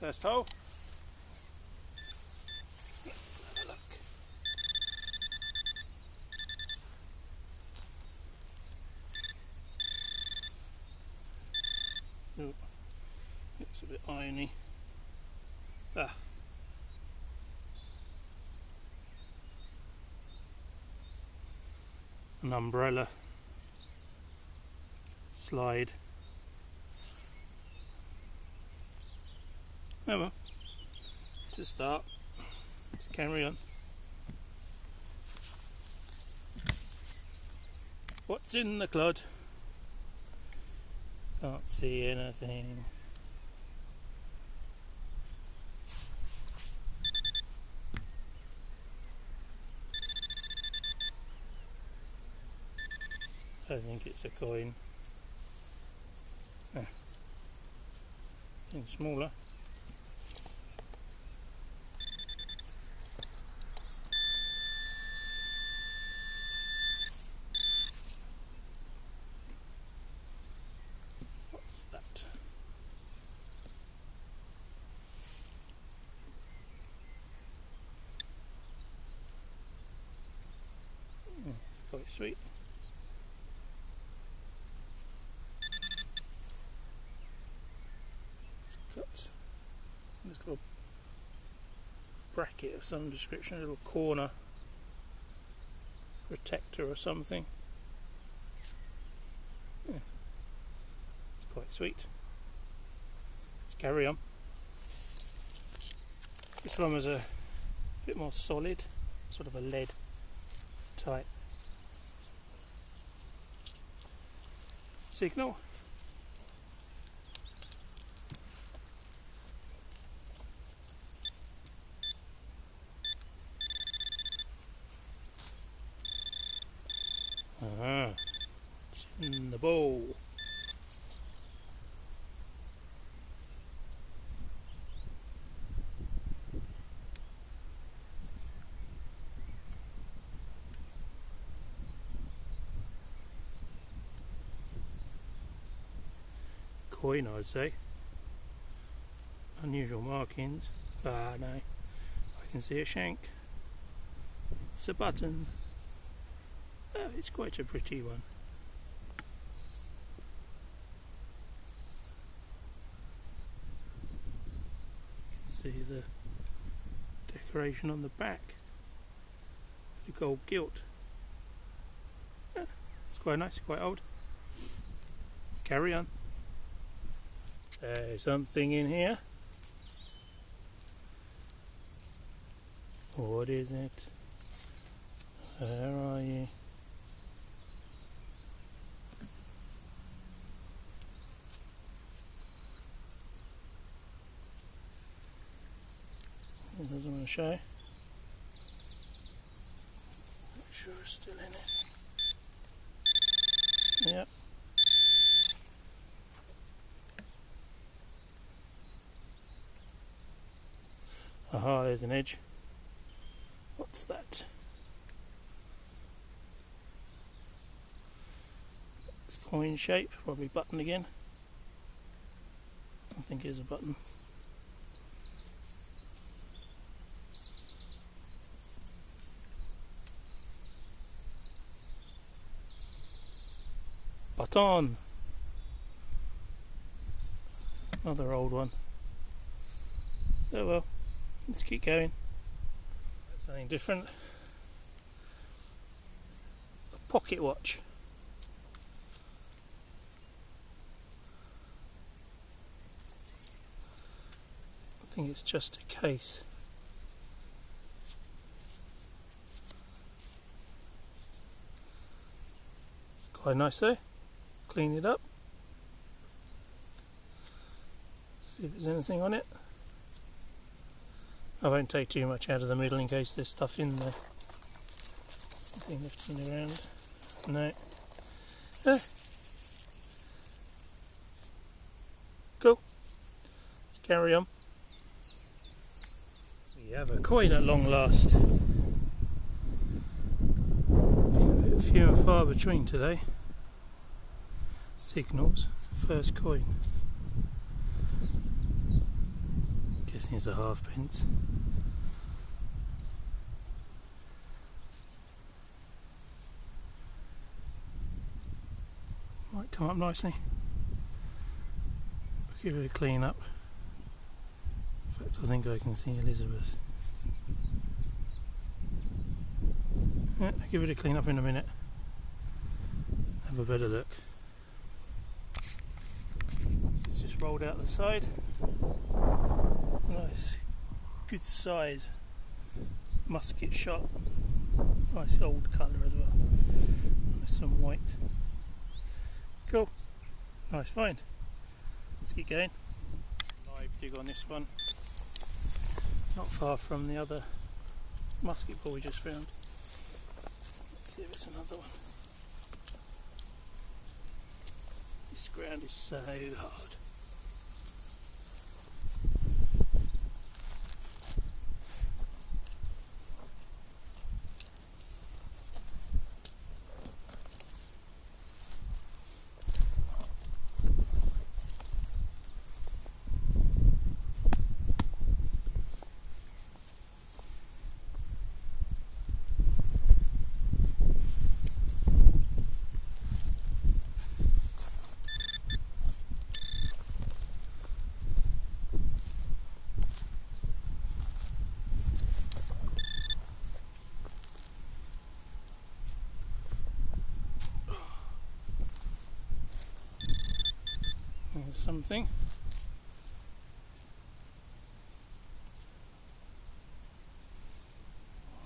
First hole. Let's have a look. Oh, it's a bit irony. An umbrella slide. Oh well, it's a start. Let's carry on. What's in the clod? Can't see anything. I think it's a coin. Getting smaller. What's that? It's quite sweet. Got a little bracket of some description, a little corner protector or something. Yeah. It's quite sweet. Let's carry on. This one was a bit more solid, sort of a lead type signal. It's in the bowl. Coin, I'd say. Unusual markings. No, I can see a shank. It's a button. Oh, it's quite a pretty one. You can see the decoration on the back. The gold gilt. Yeah, it's quite nice, quite old. Let's carry on. There's something in here. What is it? Where are you? It doesn't want to show. Make sure it's still in it. Yep. Aha, there's an edge. What's that? It's coin shape, probably button again. I think it is a button. Baton. Another old one. Oh well, let's keep going. Something different. A pocket watch. I think it's just a case. It's quite nice though. Clean it up. See if there's anything on it. I won't take too much out of the middle in case there's stuff in there. Anything lifting around? No. Cool. Let's carry on. We have a coin at long last. Been a bit few and far between today. Signals. First coin. guessing it's a halfpence. Might come up nicely. Give it a clean up. In fact, I think I can see Elizabeth. Yeah, I'll give it a clean up in a minute. Have a better look. This is just rolled out the side. Nice, good size musket shot. Nice old colour as well. Nice and white. Cool. Nice find. Let's get going. Live dig on this one. Not far from the other musket ball we just found. Let's see if it's another one. This ground is so hard. There's something.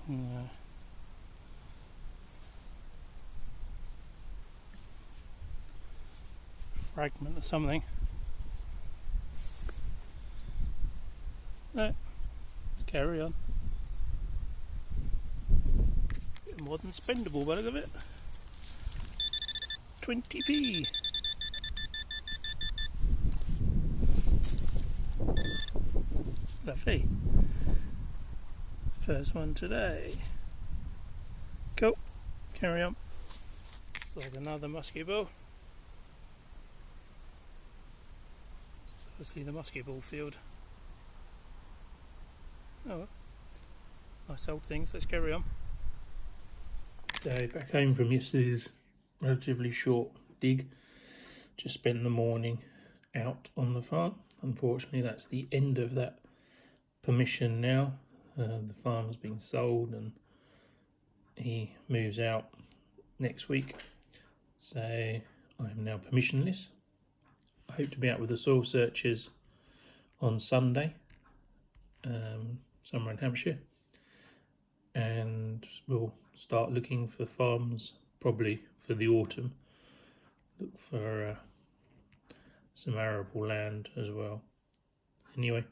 No. Fragment of something. No. Let's carry on. Bit more than spendable by the look of it. 20p. Lovely. First one today. Cool. Carry on. It's like another musket ball. So I see the musket ball field. Oh well. Nice old things. Let's carry on. So back home from yesterday's relatively short dig. Just spent the morning out on the farm. Unfortunately, that's the end of that permission now. The farm's been sold and he moves out next week, so I'm now permissionless. I hope to be out with the soil searchers on Sunday, somewhere in Hampshire, and we'll start looking for farms probably for the autumn. Look for some arable land as well. Anyway,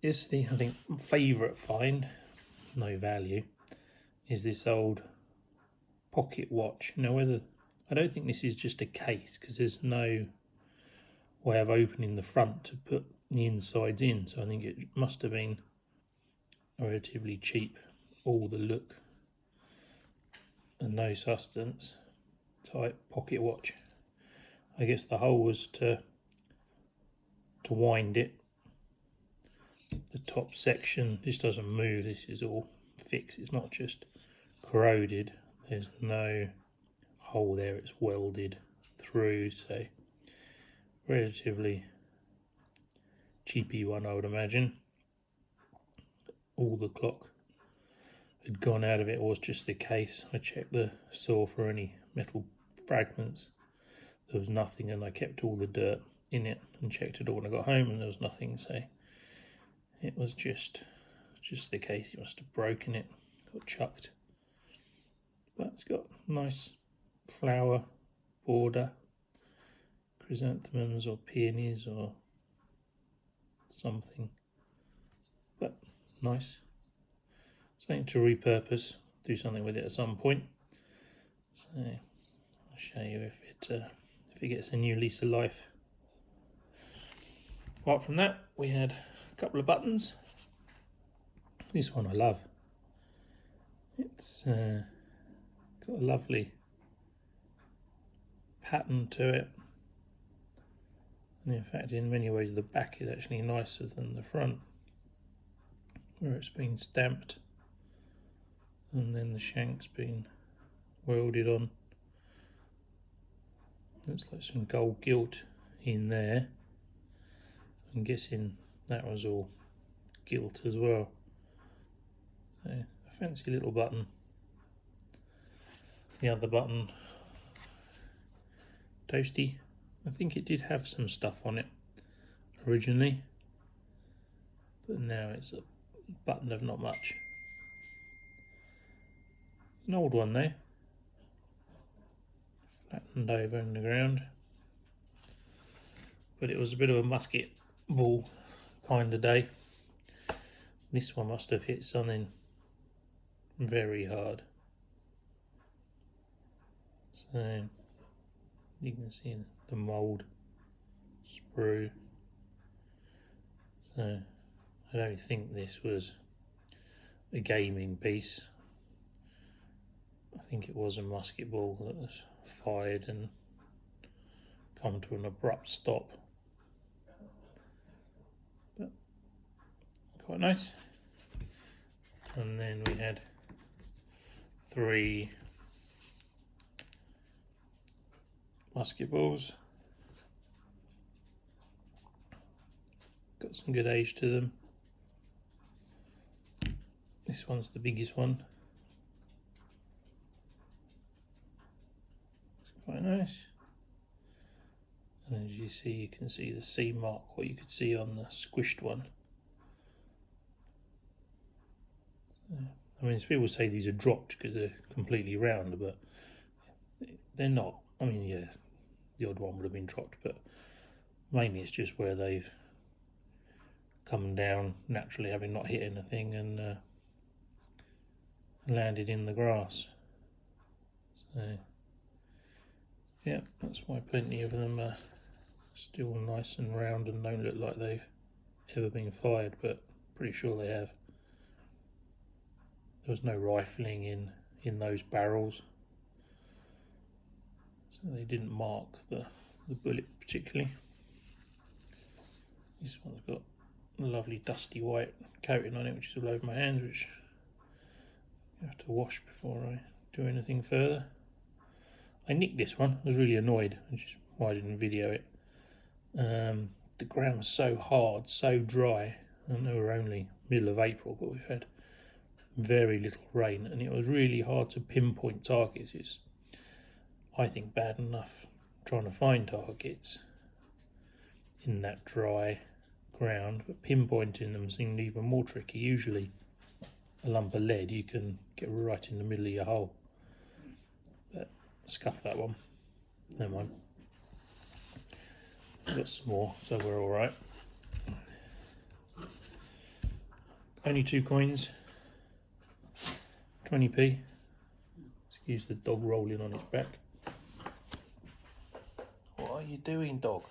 yesterday, I think my favourite find, no value, is this old pocket watch. Now, whether I don't think this is just a case because there's no way of opening the front to put the insides in, so I think it must have been a relatively cheap, all the look and no substance type pocket watch. I guess the hole was to wind it. The top section, this doesn't move, this is all fixed, it's not just corroded, there's no hole there, it's welded through, so relatively cheapy one, I would imagine. All the clock had gone out of it, was just the case. I checked the saw for any metal fragments, there was nothing, and I kept all the dirt in it and checked it all when I got home and there was nothing, so it was just the case. He must have broken it, got chucked. But it's got nice flower border, chrysanthemums or peonies or something. But nice. Something to repurpose, do something with it at some point. So I'll show you if it gets a new lease of life. Apart from that, we had a couple of buttons. This one I love. It's got a lovely pattern to it. And in fact, in many ways, the back is actually nicer than the front, where it's been stamped and then the shank's been welded on. Looks like some gold gilt in there. I'm guessing that was all gilt as well. So, a fancy little button. The other button, toasty. I think it did have some stuff on it originally, but now it's a button of not much. An old one though, flattened over in the ground, but it was a bit of a musket ball kind of day. This one must have hit something very hard. So you can see the mould sprue. So I don't think this was a gaming piece. I think it was a musket ball that was fired and come to an abrupt stop. But quite nice. And then we had 3 musket balls. Got some good age to them. This one's the biggest one. It's quite nice. And as you see, you can see the C mark, what you could see on the squished one. I mean, people say these are dropped because they're completely round, but they're not. I mean, yeah, the odd one would have been dropped, but mainly it's just where they've come down naturally, having not hit anything, and landed in the grass. So yeah, that's why plenty of them are still nice and round and don't look like they've ever been fired, but pretty sure they have. There was no rifling in those barrels, so they didn't mark the bullet particularly. This one's got a lovely dusty white coating on it, which is all over my hands, which I have to wash before I do anything further. I nicked this one. I was really annoyed, which is why I didn't video it. The ground was so hard, so dry, and they were only middle of April, but we've had very little rain, and it was really hard to pinpoint targets. It's, I think, bad enough trying to find targets in that dry ground, but pinpointing them seemed even more tricky. Usually a lump of lead you can get right in the middle of your hole, but scuff that one. Never mind. Got some more, so we're all right. Only 2 coins, 20p. Excuse the dog rolling on its back. What are you doing, dog?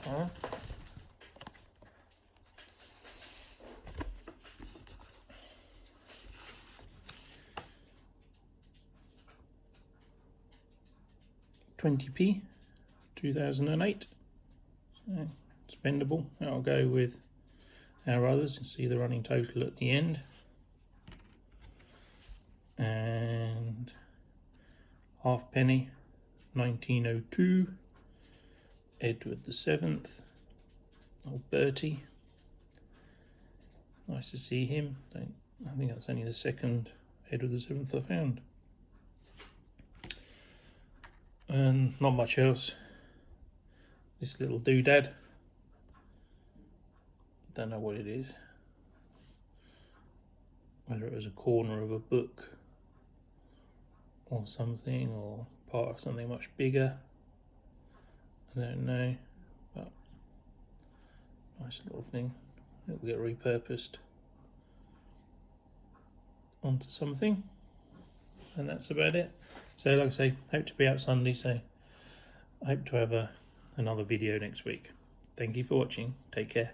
Huh? £20p, 2008. So spendable. That'll go with our others and see the running total at the end. And halfpenny, 1902. Edward VII. Old Bertie. Nice to see him. I think that's only the second Edward VII I found. And not much else. This little doodad. Don't know what it is. Whether it was a corner of a book or something, or part of something much bigger. I don't know. But nice little thing. It'll get repurposed onto something. And that's about it. So like I say, hope to be out Sunday, so I hope to have another video next week. Thank you for watching. Take care.